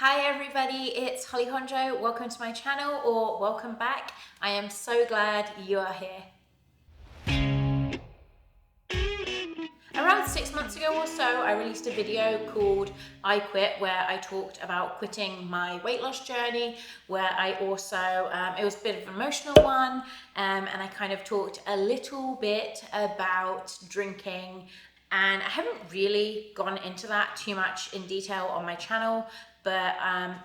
Hi everybody, it's Holly Honjo. Welcome to my channel, or welcome back. I am so glad you are here. Around 6 months ago or so, I released a video called I Quit, where I talked about quitting my weight loss journey, where I also, it was a bit of an emotional one, and I kind of talked a little bit about drinking, and I haven't really gone into that too much in detail on my channel. But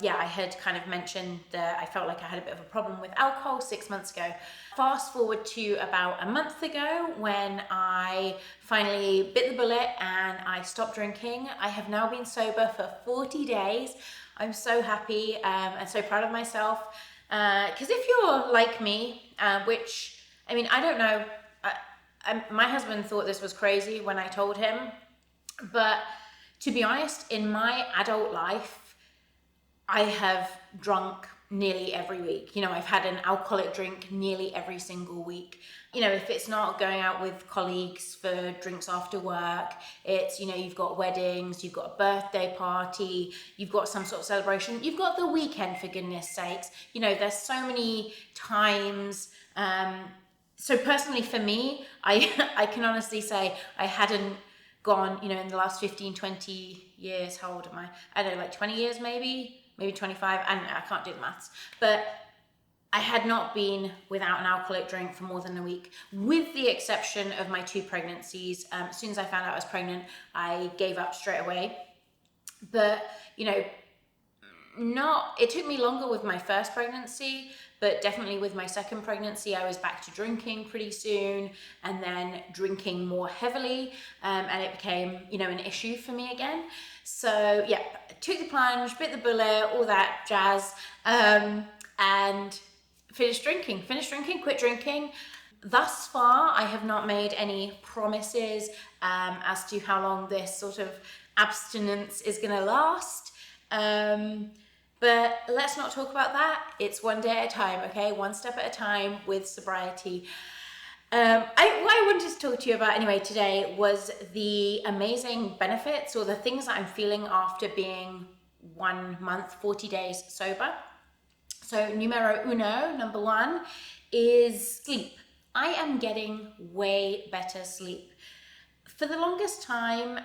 yeah, I had kind of mentioned that I felt like I had a bit of a problem with alcohol 6 months ago. Fast forward to about a month ago when I finally bit the bullet and I stopped drinking. I have now been sober for 40 days. I'm so happy and so proud of myself. Because if you're like me, which, I mean, I don't know, my husband thought this was crazy when I told him, but to be honest, in my adult life, I have drunk nearly every week. You know, I've had an alcoholic drink nearly every single week. You know, if it's not going out with colleagues for drinks after work, it's, you know, you've got weddings, you've got a birthday party, you've got some sort of celebration, you've got the weekend, for goodness sakes. You know, there's so many times. So personally for me, I can honestly say I hadn't gone, you know, in the last 15, 20 years, how old am I? I don't know, like 20 years maybe 25, I can't do the maths, but I had not been without an alcoholic drink for more than a week, with the exception of my 2 pregnancies. As soon as I found out I was pregnant, I gave up straight away. But, you know, it took me longer with my first pregnancy, but definitely with my second pregnancy, I was back to drinking pretty soon, and then drinking more heavily, and it became, you know, an issue for me again. So yeah, took the plunge, bit the bullet, all that jazz, and finished drinking, quit drinking. Thus far, I have not made any promises as to how long this sort of abstinence is going to last. But let's not talk about that. It's one day at a time, okay? One step at a time with sobriety. What I wanted to talk to you about anyway today was the amazing benefits, or the things that I'm feeling after being 1 month, 40 days sober. So numero uno, number 1, is sleep. I am getting way better sleep. For the longest time,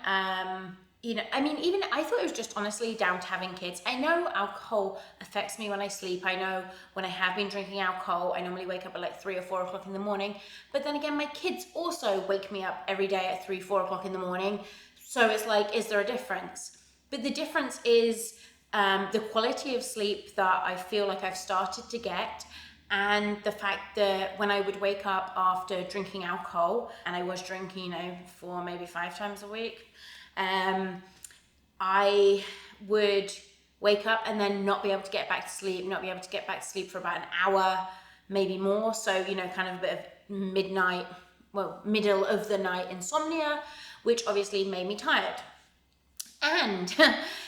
you know, I mean, even I thought it was just honestly down to having kids. I know alcohol affects me when I sleep. I know when I have been drinking alcohol, I normally wake up at like 3 or 4 o'clock in the morning. But then again, my kids also wake me up every day at 3, 4 o'clock in the morning. So it's like, is there a difference? But the difference is the quality of sleep that I feel like I've started to get. And the fact that when I would wake up after drinking alcohol, and I was drinking, you know, 4, maybe 5 times a week, I would wake up and then not be able to get back to sleep, for about an hour, maybe more. So, you know, kind of a bit of middle of the night insomnia, which obviously made me tired. And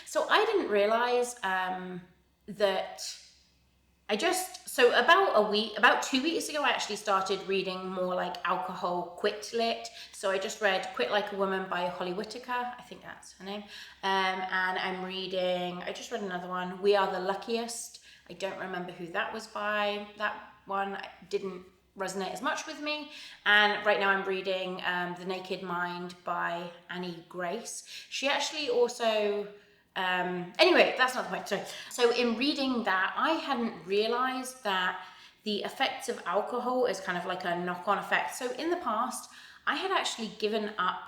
so I didn't realize that about 2 weeks ago, I actually started reading more like alcohol quit lit. So I just read Quit Like a Woman by Holly Whitaker. I think that's her name. And I just read another one, We Are the Luckiest. I don't remember who that was by. That one didn't resonate as much with me. And right now I'm reading The Naked Mind by Annie Grace. She actually also... anyway, that's not the point. Sorry. So in reading that, I hadn't realized that the effects of alcohol is kind of like a knock-on effect. So in the past, I had actually given up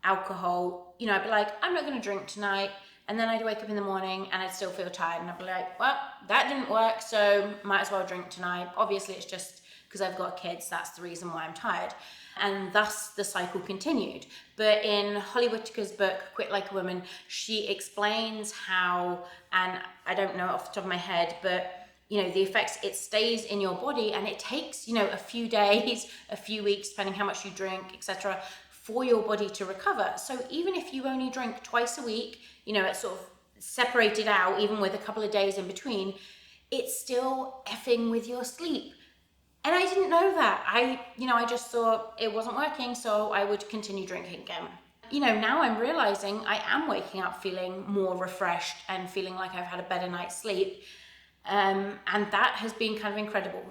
alcohol. You know, I'd be like, I'm not going to drink tonight. And then I'd wake up in the morning and I'd still feel tired. And I'd be like, well, that didn't work, so might as well drink tonight. Obviously, it's just because I've got kids. That's the reason why I'm tired. And thus the cycle continued. But in Holly Whitaker's book, Quit Like a Woman, she explains how, and I don't know off the top of my head, but you know, the effects, it stays in your body, and it takes, you know, a few days, a few weeks, depending how much you drink, etc., for your body to recover. So even if you only drink twice a week, you know, it's sort of separated out, even with a couple of days in between, it's still effing with your sleep. And I didn't know that. I just thought it wasn't working, so I would continue drinking again. Now I'm realizing I am waking up feeling more refreshed and feeling like I've had a better night's sleep. And that has been kind of incredible.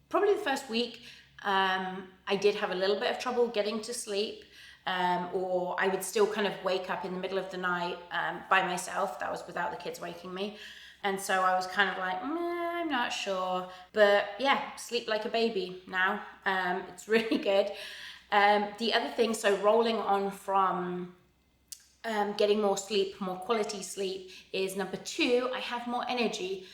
Probably the first week, I did have a little bit of trouble getting to sleep, or I would still kind of wake up in the middle of the night by myself. That was without the kids waking me. And so I was kind of like, I'm not sure. But yeah, sleep like a baby now. It's really good. The other thing, so rolling on from getting more sleep, more quality sleep, is number 2, I have more energy.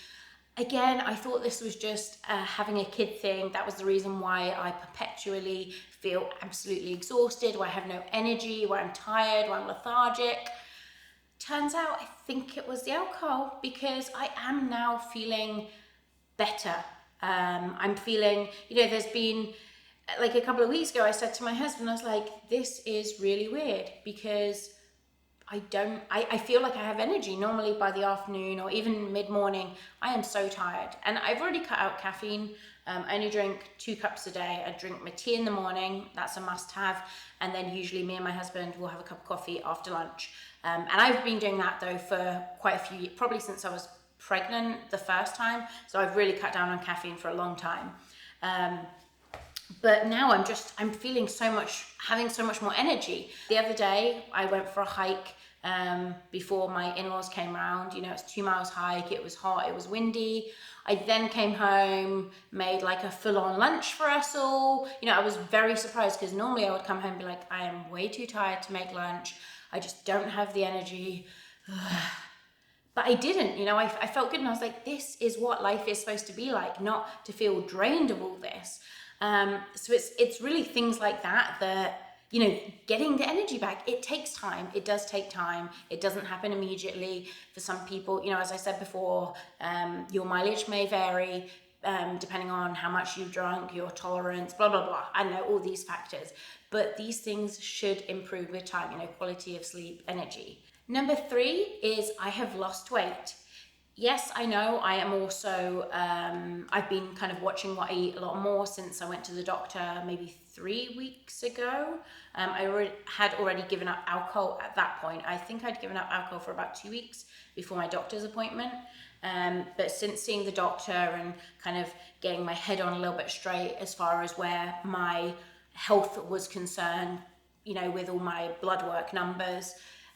Again, I thought this was just having a kid thing. That was the reason why I perpetually feel absolutely exhausted, why I have no energy, why I'm tired, why I'm lethargic. Turns out I think it was the alcohol, because I am now feeling better. I'm feeling, there's been like a couple of weeks ago, I said to my husband, I was like, this is really weird, because I feel like I have energy normally by the afternoon or even mid-morning. I am so tired, and I've already cut out caffeine. I only drink 2 cups a day. I drink my tea in the morning, that's a must-have, and then usually me and my husband will have a cup of coffee after lunch. And I've been doing that though for quite a few years, probably since I was pregnant the first time, so I've really cut down on caffeine for a long time. But now I'm feeling having so much more energy. The other day I went for a hike before my in-laws came around. It's 2 miles hike, it was hot, it was windy. I then came home, made like a full-on lunch for us all. I was very surprised, because normally I would come home and be like, I am way too tired to make lunch. I just don't have the energy. But I didn't, I felt good, and I was like, this is what life is supposed to be like, not to feel drained of all this. So it's really things like that, getting the energy back, it takes time. It does take time. It doesn't happen immediately. For some people, as I said before, your mileage may vary, depending on how much you've drunk, your tolerance, blah, blah, blah. I know all these factors, but these things should improve with time, quality of sleep, energy. Number 3 is I have lost weight. Yes, I know I am also, I've been kind of watching what I eat a lot more since I went to the doctor maybe 3 weeks ago. I had already given up alcohol at that point. I think I'd given up alcohol for about 2 weeks before my doctor's appointment. But since seeing the doctor and kind of getting my head on a little bit straight as far as where my health was concerned, with all my blood work numbers,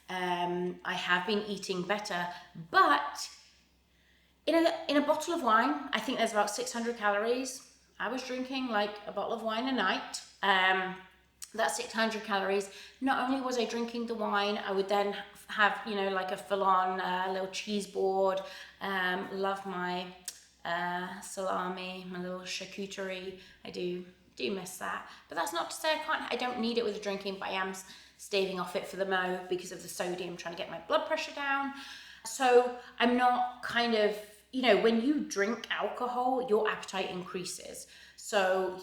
I have been eating better. But in a bottle of wine, I think there's about 600 calories. I was drinking like a bottle of wine a night. That's 600 calories. Not only was I drinking the wine, I would then have, like a full-on little cheese board. Love my salami, my little charcuterie. I do miss that. But that's not to say I don't need it with drinking, but I am staving off it for the mo because of the sodium, trying to get my blood pressure down. So I'm not kind of, when you drink alcohol, your appetite increases. So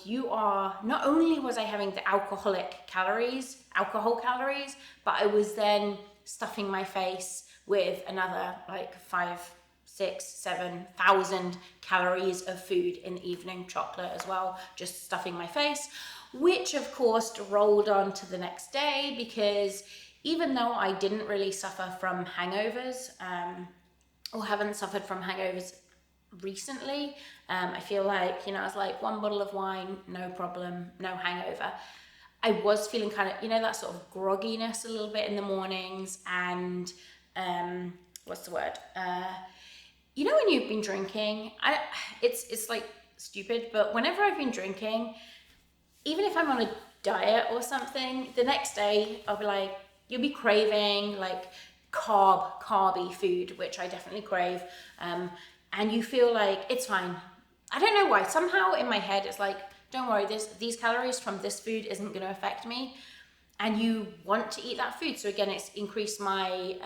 not only was I having the alcohol calories, but I was then stuffing my face with another like 5, 6, 7,000 calories of food in the evening, chocolate as well, just stuffing my face, which of course rolled on to the next day, because even though I didn't really suffer from hangovers, or haven't suffered from hangovers recently, I feel like, I was like 1 bottle of wine, no problem, no hangover. I was feeling kind of, that sort of grogginess a little bit in the mornings, and what's the word? When you've been drinking, it's like stupid, but whenever I've been drinking, even if I'm on a diet or something, the next day I'll be like, you'll be craving like carby food, which I definitely crave, and you feel like it's fine. I don't know why. Somehow in my head it's like, don't worry, these calories from this food isn't going to affect me, and you want to eat that food. So again, it's increased my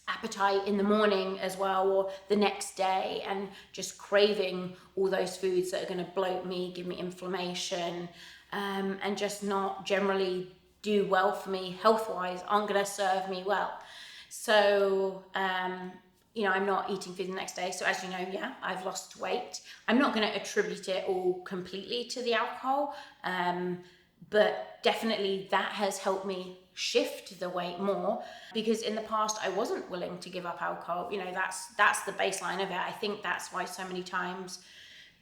appetite in the morning as well, or the next day, and just craving all those foods that are going to bloat me, give me inflammation, and just not generally do well for me health-wise, aren't going to serve me well. So I'm not eating food the next day. So as you know, yeah, I've lost weight. I'm not going to attribute it all completely to the alcohol, But definitely that has helped me shift the weight more, because in the past I wasn't willing to give up alcohol. You know, that's the baseline of it. I think that's why so many times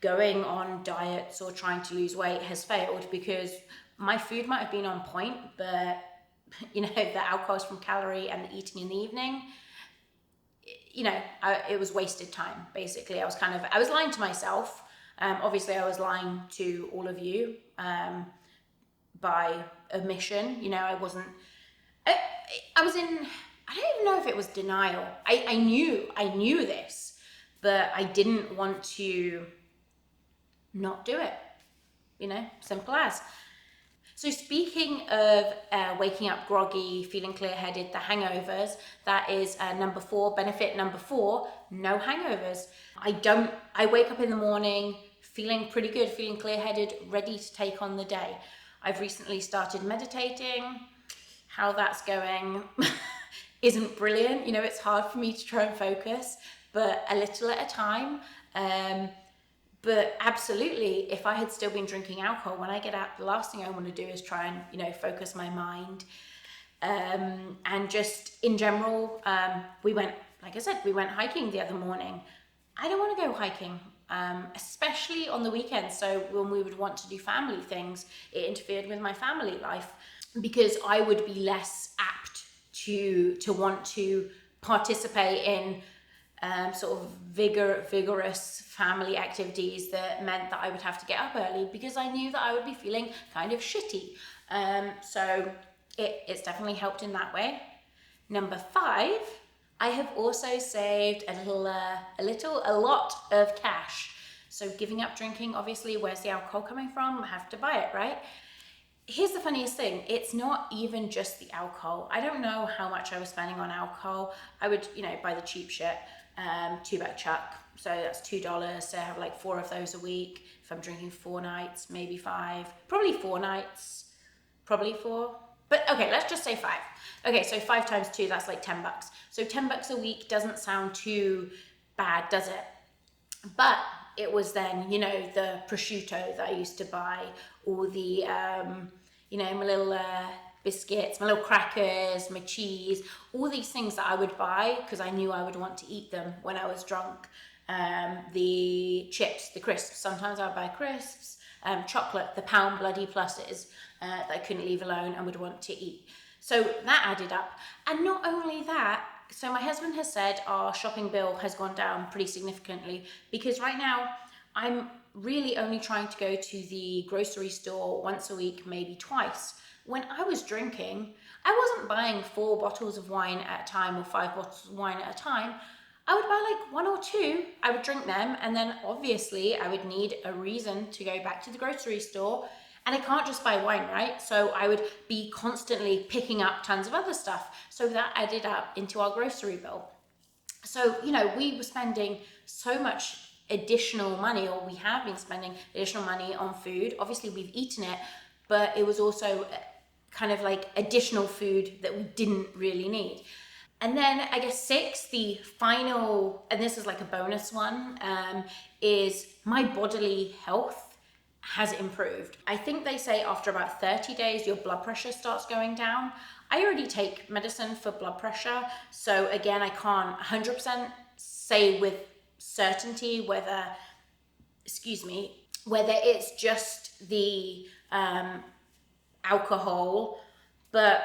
going on diets or trying to lose weight has failed, because my food might have been on point, but you know, the alcohol's from calorie and the eating in the evening, you know, it was wasted time. Basically, I was lying to myself. Obviously I was lying to all of you, by omission. You know, I was in, I don't even know if it was denial. I knew this, but I didn't want to not do it, you know, simple as. So speaking of waking up groggy, feeling clear-headed, the hangovers, that is number 4, benefit number 4, no hangovers. I wake up in the morning feeling pretty good, feeling clear-headed, ready to take on the day. I've recently started meditating. How that's going isn't brilliant. You know, it's hard for me to try and focus, but a little at a time. But absolutely, if I had still been drinking alcohol, when I get out, the last thing I want to do is try and, you know, focus my mind. And just in general, we went hiking the other morning. I don't want to go hiking, especially on the weekends. So when we would want to do family things, it interfered with my family life, because I would be less apt to want to participate in sort of vigorous family activities that meant that I would have to get up early, because I knew that I would be feeling kind of shitty. So it's definitely helped in that way. Number 5, I have also saved a lot of cash. So giving up drinking, obviously, where's the alcohol coming from? I have to buy it, right? Here's the funniest thing. It's not even just the alcohol. I don't know how much I was spending on alcohol. I would, you know, buy the cheap shit, 2-pack chuck. So that's $2. So I have like 4 of those a week. If I'm drinking 4 nights, maybe 5, probably 4 nights, probably 4. But okay, let's just say 5. Okay, so 5 times 2, that's like $10. So $10 a week doesn't sound too bad, does it? But it was then, you know, the prosciutto that I used to buy, or the, you know, my little biscuits, my little crackers, my cheese, all these things that I would buy because I knew I would want to eat them when I was drunk. The chips, the crisps, sometimes I would buy crisps, chocolate, the pound bloody pluses that I couldn't leave alone and would want to eat. So that added up. And not only that, so my husband has said our shopping bill has gone down pretty significantly, because right now I'm really only trying to go to the grocery store once a week, maybe twice. When I was drinking, I wasn't buying 4 bottles of wine at a time or 5 bottles of wine at a time. I would buy like 1 or 2, I would drink them, and then obviously I would need a reason to go back to the grocery store. And I can't just buy wine, right? So I would be constantly picking up tons of other stuff. So that added up into our grocery bill. So, you know, we were spending so much additional money, or we have been spending additional money on food. Obviously, we've eaten it, but it was also kind of like additional food that we didn't really need. And then I guess 6, the final, and this is like a bonus one, is my bodily health has improved. I think they say after about 30 days, your blood pressure starts going down. I already take medicine for blood pressure. So again, I can't 100% say with certainty whether it's just the alcohol, but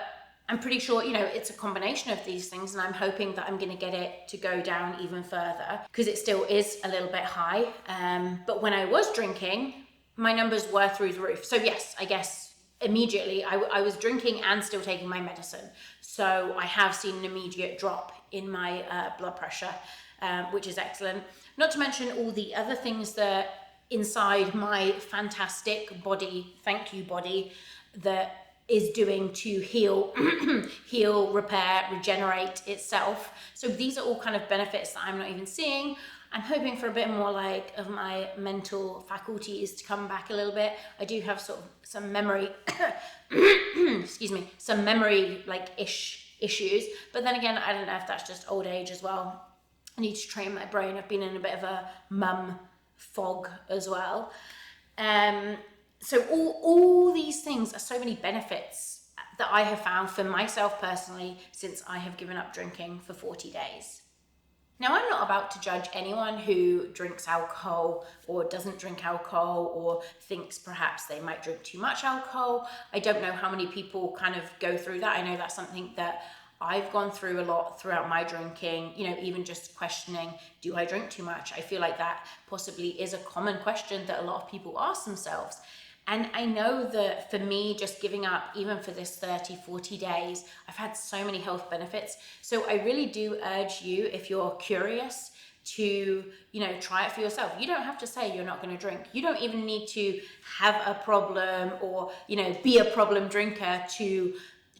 I'm pretty sure, you know, it's a combination of these things, and I'm hoping that I'm going to get it to go down even further, because it still is a little bit high. But when I was drinking, my numbers were through the roof. So yes, I guess immediately I was drinking and still taking my medicine. So I have seen an immediate drop in my blood pressure, which is excellent. Not to mention all the other things that inside my fantastic body, thank you body, that is doing to heal, repair, regenerate itself. So these are all kind of benefits that I'm not even seeing. I'm hoping for a bit more like of my mental faculties to come back a little bit. I do have sort of some memory, some memory like issues. But then again, I don't know if that's just old age as well. I need to train my brain. I've been in a bit of a mum fog as well. So all these things are so many benefits that I have found for myself personally since I have given up drinking for 40 days. Now, I'm not about to judge anyone who drinks alcohol or doesn't drink alcohol or thinks perhaps they might drink too much alcohol. I don't know how many people kind of go through that. I know that's something that I've gone through a lot throughout my drinking, you know, even just questioning, do I drink too much? I feel like that possibly is a common question that a lot of people ask themselves. And I know that for me, just giving up, even for this 30, 40 days, I've had so many health benefits. So I really do urge you, if you're curious, to, you know, try it for yourself. You don't have to say you're not going to drink. You don't even need to have a problem or, you know, be a problem drinker to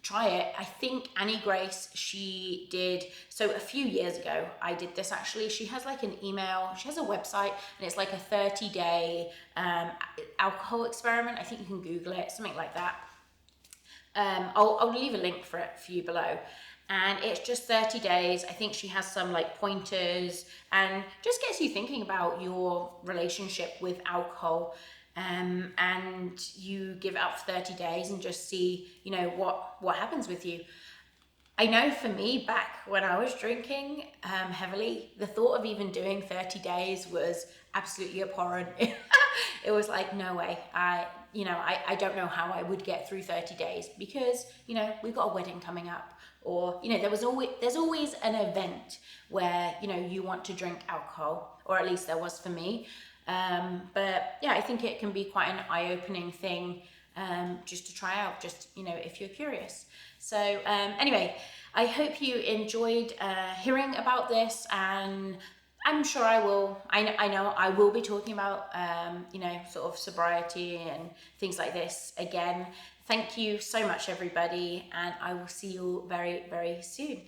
try it. I think Annie Grace, she did, so a few years ago I did this actually. She has like an email, she has a website, and it's like a 30-day alcohol experiment. I think you can Google it, something like that. I'll leave a link for it for you below. And it's just 30 days. I think she has some like pointers and just gets you thinking about your relationship with alcohol. And you give it up for 30 days and just see, you know, what happens with you. I know for me, back when I was drinking heavily, the thought of even doing 30 days was absolutely abhorrent. It was like, no way. I don't know how I would get through 30 days because, you know, we've got a wedding coming up, or, you know, there's always an event where, you know, you want to drink alcohol, or at least there was for me. But yeah, I think it can be quite an eye-opening thing just to try out, just, you know, if you're curious. So anyway, I hope you enjoyed hearing about this, and I'm sure I know I will be talking about, you know, sort of sobriety and things like this again. Thank you so much, everybody, and I will see you very, very soon.